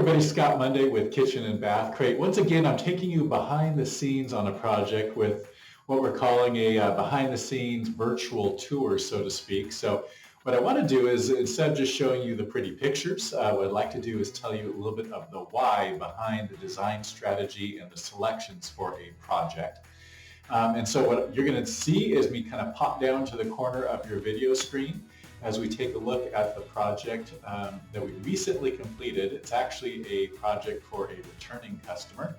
everybody, Scott Monday with Kitchen and Bath Crate. Once again, I'm taking you behind the scenes on a project with what we're calling a behind the scenes virtual tour, so to speak. So what I want to do is, instead of just showing you the pretty pictures, what I'd like to do is tell you a little bit of the why behind the design strategy and the selections for a project. And so what you're going to see is me kind of pop down to the corner of your video screen as we take a look at the project that we recently completed. It's actually a project for a returning customer.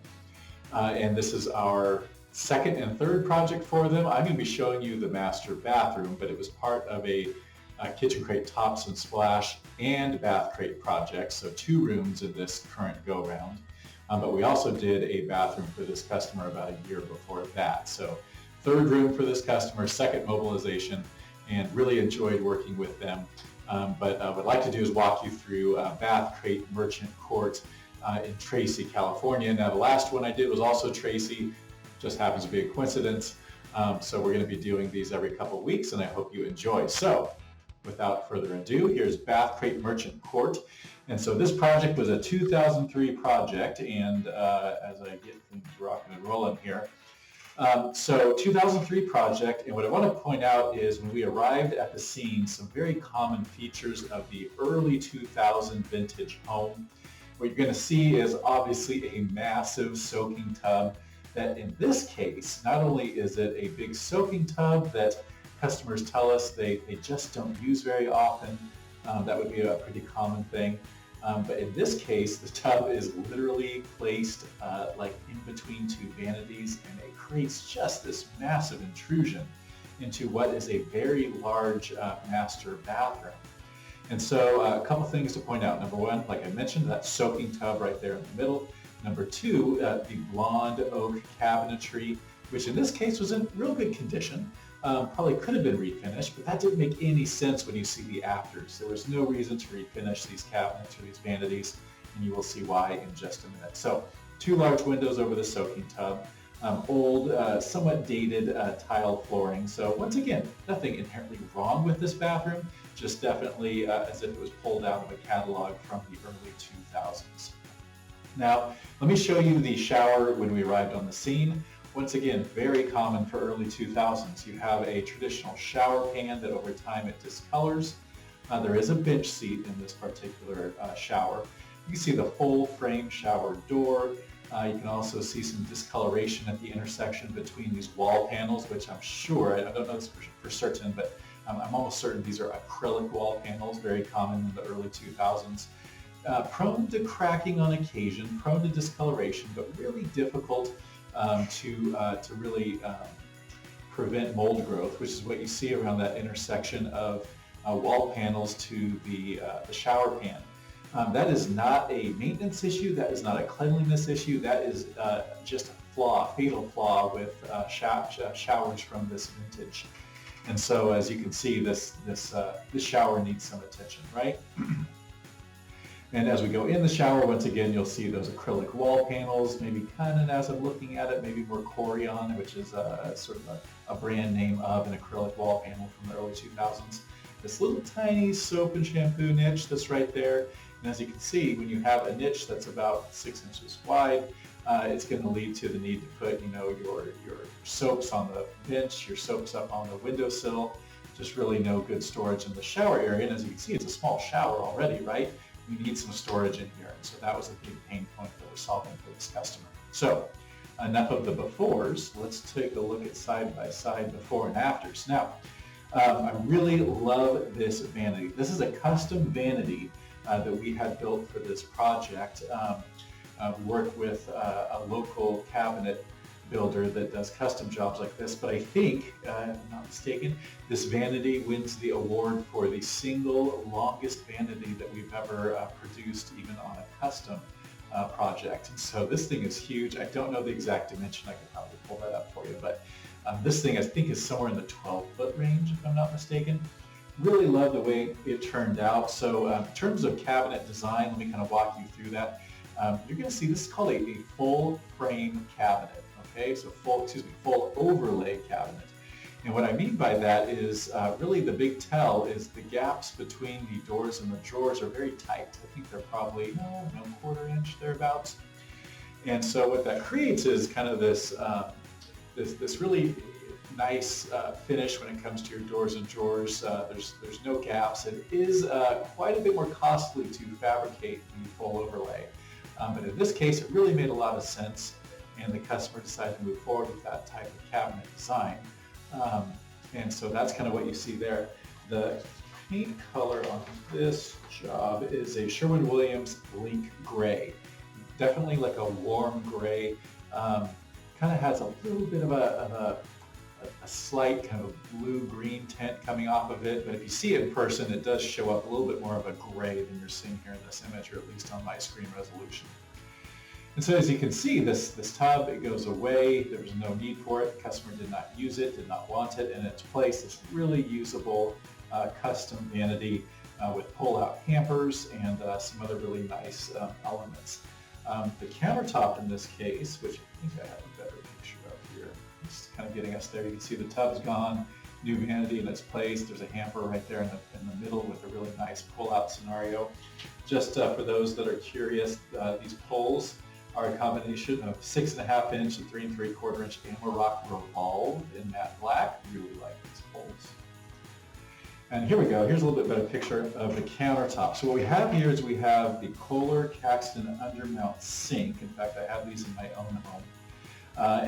And this is our second and third project for them. I'm going to be showing you the master bathroom, but it was part of a kbCRATE Tops and Splash and Bath Crate project. So 2 rooms in this current go-round. But we also did a bathroom for this customer about a year before that. So 3rd room for this customer, 2nd mobilization, and really enjoyed working with them. But what I'd like to do is walk you through Bath Crate Merchant Court in Tracy, California. Now the last one I did was also Tracy, just happens to be a coincidence. So we're going to be doing these every couple of weeks, and I hope you enjoy. So without further ado, here's Bath Crate Merchant Court. And so this project was a 2003 project, and as I get things rocking and rolling here, so 2003 project, and what I want to point out is when we arrived at the scene, some very common features of the early 2000 vintage home. What you're going to see is obviously a massive soaking tub that in this case, not only is it a big soaking tub that customers tell us they just don't use very often, that would be a pretty common thing. But in this case, the tub is literally placed like in between 2 vanities, and it creates just this massive intrusion into what is a very large master bathroom. And so a couple things to point out. Number 1, like I mentioned, that soaking tub right there in the middle. Number 2, the blonde oak cabinetry, which in this case was in real good condition. Probably could have been refinished, but that didn't make any sense when you see the afters. There was no reason to refinish these cabinets or these vanities, and you will see why in just a minute. So 2 large windows over the soaking tub, old, somewhat dated tile flooring. So once again, nothing inherently wrong with this bathroom, just definitely as if it was pulled out of a catalog from the early 2000s. Now, let me show you the shower when we arrived on the scene. Once again, very common for early 2000s. You have a traditional shower pan that over time it discolors. There is a bench seat in this particular shower. You can see the full frame shower door. You can also see some discoloration at the intersection between these wall panels, which I'm sure, I don't know this for certain, but I'm almost certain these are acrylic wall panels, very common in the early 2000s. Prone to cracking on occasion, prone to discoloration, but really difficult to really prevent mold growth, which is what you see around that intersection of wall panels to the shower pan. That is not a maintenance issue, that is not a cleanliness issue, that is just a flaw, a fatal flaw with showers from this vintage. And so as you can see, this shower needs some attention, right? And as we go in the shower, once again, you'll see those acrylic wall panels, maybe kind of, as I'm looking at it, maybe more Corian, which is sort of a brand name of an acrylic wall panel from the early 2000s. This little tiny soap and shampoo niche that's right there. And as you can see, when you have a niche that's about 6 inches wide, it's going to lead to the need to put, your soaps on the bench, your soaps up on the windowsill. Just really no good storage in the shower area. And as you can see, it's a small shower already, right? We need some storage in here. And so that was a big pain point that we're solving for this customer. So enough of the befores. Let's take a look at side-by-side before and afters. Now, I really love this vanity. This is a custom vanity that we had built for this project. We work with a local cabinet builder that does custom jobs like this, but I think, if I'm not mistaken, this vanity wins the award for the single longest vanity that we've ever produced, even on a custom project. And so this thing is huge. I don't know the exact dimension. I could probably pull that up for you, but this thing I think is somewhere in the 12-foot range, if I'm not mistaken. Really love the way it turned out. So in terms of cabinet design, let me kind of walk you through that. You're going to see this is called a full frame cabinet. Okay, so full overlay cabinet. And what I mean by that is really the big tell is the gaps between the doors and the drawers are very tight. I think they're probably 1/4 inch thereabouts. And so what that creates is kind of this this really nice finish when it comes to your doors and drawers. There's no gaps. It is quite a bit more costly to fabricate the full overlay. But in this case, it really made a lot of sense, and the customer decided to move forward with that type of cabinet design. And so that's kind of what you see there. The paint color on this job is a Sherwin-Williams Link Gray. Definitely like a warm gray. Kind of has a little bit of a slight kind of blue-green tint coming off of it, but if you see it in person, it does show up a little bit more of a gray than you're seeing here in this image, or at least on my screen resolution. And so as you can see, this tub, it goes away. There was no need for it. The customer did not use it, did not want it, and it's placed this really usable custom vanity with pull-out hampers and some other really nice elements. The countertop in this case, which I think I have a better picture of here, it's kind of getting us there. You can see the tub's gone, new vanity in its place. There's a hamper right there in the middle with a really nice pull-out scenario. Just for those that are curious, these pulls are a combination of 6.5 inch and 3 3/4 inch Amarok revolve in matte black. Really like these pulls. And here we go. Here's a little bit better picture of the countertop. So what we have here is we have the Kohler Caxton undermount sink. In fact, I have these in my own home.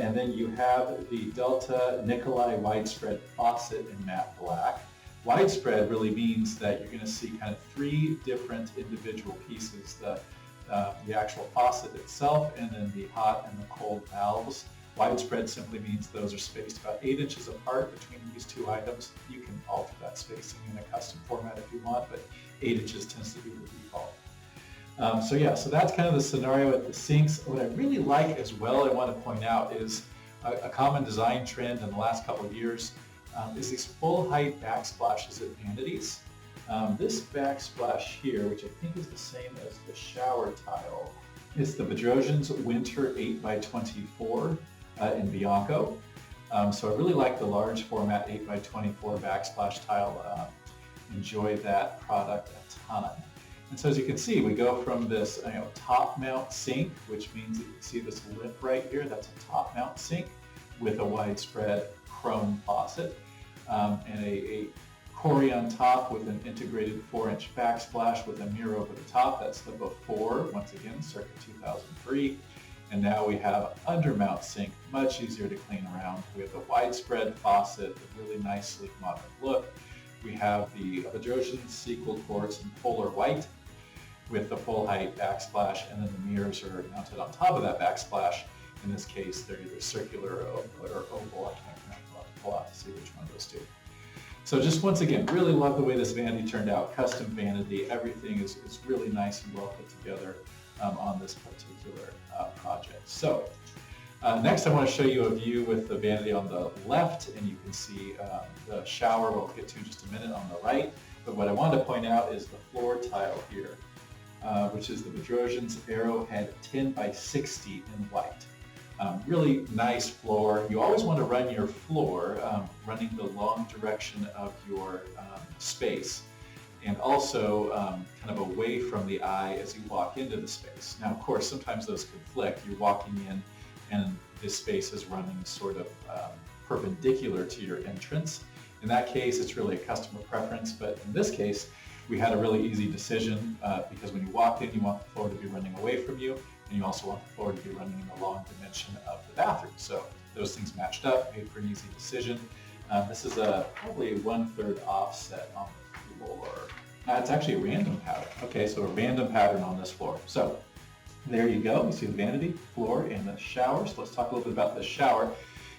And then you have the Delta Nikolai widespread faucet in matte black. Widespread really means that you're going to see kind of 3 different individual pieces. The actual faucet itself, and then the hot and the cold valves. Widespread simply means those are spaced about 8 inches apart between these 2 items. You can alter that spacing in a custom format if you want, but 8 inches tends to be the default. So that's kind of the scenario at the sinks. What I really like as well, I want to point out, is a common design trend in the last couple of years is these full height backsplashes at vanities. This backsplash here, which I think is the same as the shower tile, is the Bedrosian's Winter 8x24 in Bianco. So I really like the large format 8x24 backsplash tile. Enjoy that product a ton. And so as you can see, we go from this top mount sink, which means that you can see this lip right here. That's a top mount sink with a widespread chrome faucet and a Cori on top with an integrated 4-inch backsplash with a mirror over the top. That's the before, once again, circa 2003. And now we have undermount sink, much easier to clean around. We have the widespread faucet, a really nice, sleek, modern look. We have the Bedrosian Sequel Quartz in polar white with the full height backsplash, and then the mirrors are mounted on top of that backsplash. In this case, they're either circular or oval. I can't remember. I'll have to pull out to see which one of those two. So just once again, really love the way this vanity turned out. Custom vanity, everything is really nice and well put together on this particular project. So next I want to show you a view with the vanity on the left, and you can see the shower we'll get to in just a minute on the right. But what I want to point out is the floor tile here, which is the Bedrosian's Arrowhead 10x60 in white. Really nice floor. You always want to run your floor running the long direction of your space, and also kind of away from the eye as you walk into the space. Now, of course, sometimes those conflict. You're walking in and this space is running sort of perpendicular to your entrance. In that case, it's really a customer preference, but in this case, we had a really easy decision because when you walk in, you want the floor to be running away from you, and you also want the floor to be running in the long dimension of the bathroom. So those things matched up, made for an easy decision. This is probably a 1/3 offset on the floor. It's actually a random pattern. Okay, so a random pattern on this floor. So there you go. You see the vanity, floor, and the shower. So let's talk a little bit about the shower.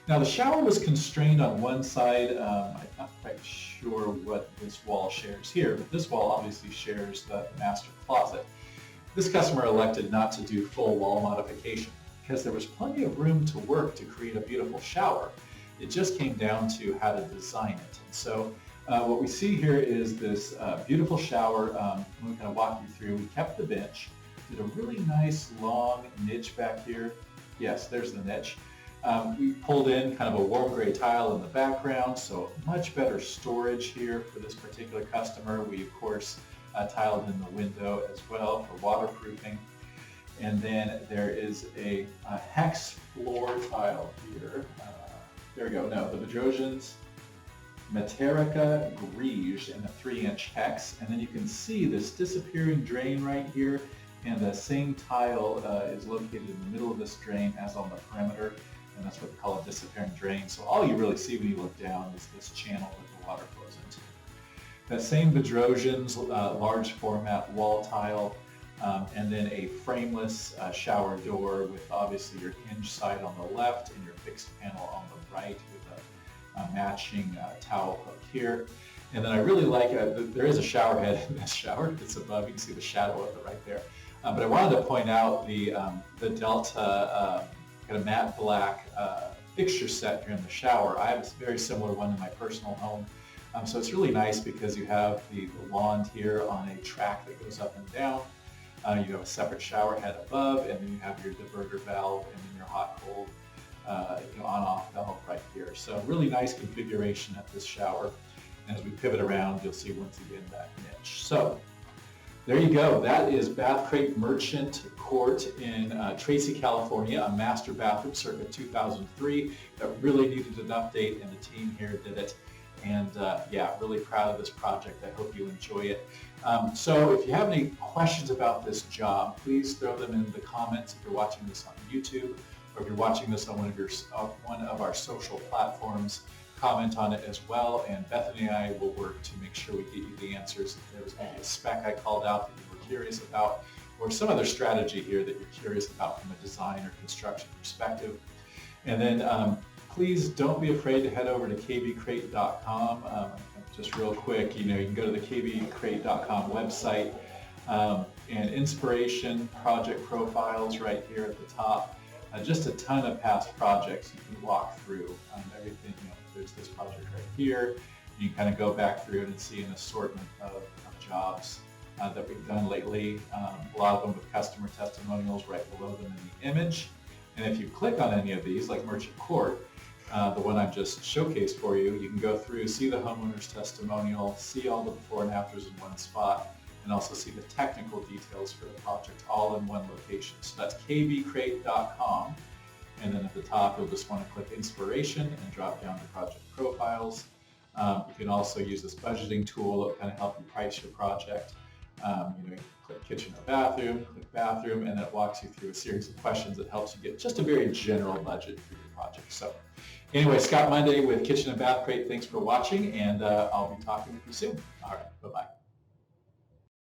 Now the shower was constrained on one side. I'm not quite sure what this wall shares here, but this wall obviously shares the master closet. This customer elected not to do full wall modification because there was plenty of room to work to create a beautiful shower. It just came down to how to design it. And so what we see here is this beautiful shower. I'm going to kind of walk you through. We kept the bench, did a really nice long niche back here. Yes, there's the niche. We pulled in kind of a warm gray tile in the background, so much better storage here for this particular customer. We, of course, tiled in the window as well for waterproofing. And then there is a hex floor tile here. There we go. No, the Bedrosian's Materica Grige in a 3-inch hex. And then you can see this disappearing drain right here. And the same tile is located in the middle of this drain as on the perimeter. And that's what they call a disappearing drain. So all you really see when you look down is this channel that the water flows into. That same Bedrosian's large format wall tile, and then a frameless shower door with obviously your hinge side on the left and your fixed panel on the right with a matching towel hook here. And then I really like, there is a shower head in this shower. It's above, you can see the shadow of it right there. But I wanted to point out the Delta kind of matte black fixture set here in the shower. I have a very similar one in my personal home. So it's really nice because you have the wand here on a track that goes up and down. You have a separate shower head above, and then you have your diverter valve and then your hot-cold on-off valve right here. So really nice configuration at this shower. And as we pivot around, you'll see once again that niche. So there you go. That is kbCRATE Merchant Court in Tracy, California, a master bathroom circa 2003 that really needed an update, and the team here did it. And yeah, really proud of this project. I hope you enjoy it. So if you have any questions about this job, please throw them in the comments if you're watching this on YouTube, or if you're watching this on one of our social platforms. Comment on it as well, and Bethany and I will work to make sure we get you the answers. If there was maybe a spec I called out that you were curious about, or some other strategy here that you're curious about from a design or construction perspective. And then please don't be afraid to head over to kbCRATE.com. Just real quick, you can go to the kbCRATE.com website, and inspiration project profiles right here at the top. Just a ton of past projects you can walk through. Everything, there's this project right here. You can kind of go back through it and see an assortment of jobs that we've done lately. A lot of them with customer testimonials right below them in the image. And if you click on any of these, like Merchant Court, the one I've just showcased for you, you can go through, see the homeowner's testimonial, see all the before and afters in one spot, and also see the technical details for the project all in one location. So that's kbCRATE.com. And then at the top, you'll just want to click Inspiration and drop down to Project Profiles. You can also use this budgeting tool that will kind of help you price your project. You can click Kitchen or Bathroom, click Bathroom, and then it walks you through a series of questions that helps you get just a very general budget for your project. So anyway, Scott Monday with Kitchen and kbCRATE. Thanks for watching, and I'll be talking with you soon. All right.